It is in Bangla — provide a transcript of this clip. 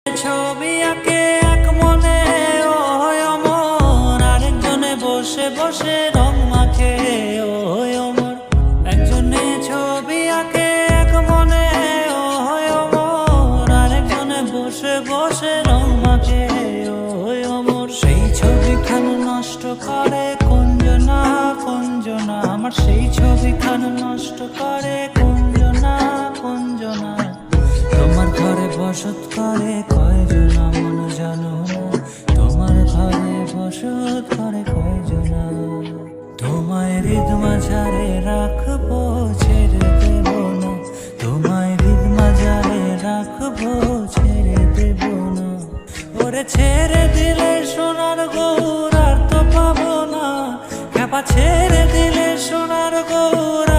ছবি আঁকে এক মনে ও অমর, আরেকজনে বসে বসে রং মাখে ও অমর। একজনে ছবি আঁকে এক মনে ও অমর, আরেকজনে বসে বসে রং মাখে ও অমর। সেই ছবিখান নষ্ট করে কুঞ্জনা কুঞ্জনা, আমার সেই ছবিখান নষ্ট করে কুঞ্জনা কুঞ্জনা। তোমার ঘরে বসত করে কয়জনা মন জানো না, তোমার ঘরে বসত করে কয়জনা। তোমায় হৃদ মাঝারে রাখবো ছেড়ে দেব না, তোমায় হৃদ মাঝারে রাখবো ছেড়ে দেব না। ওরে ছেড়ে দিলে সোনার গৌর আর তো পাবো না, খ্যাপা ছেড়ে দিলে সোনার গৌর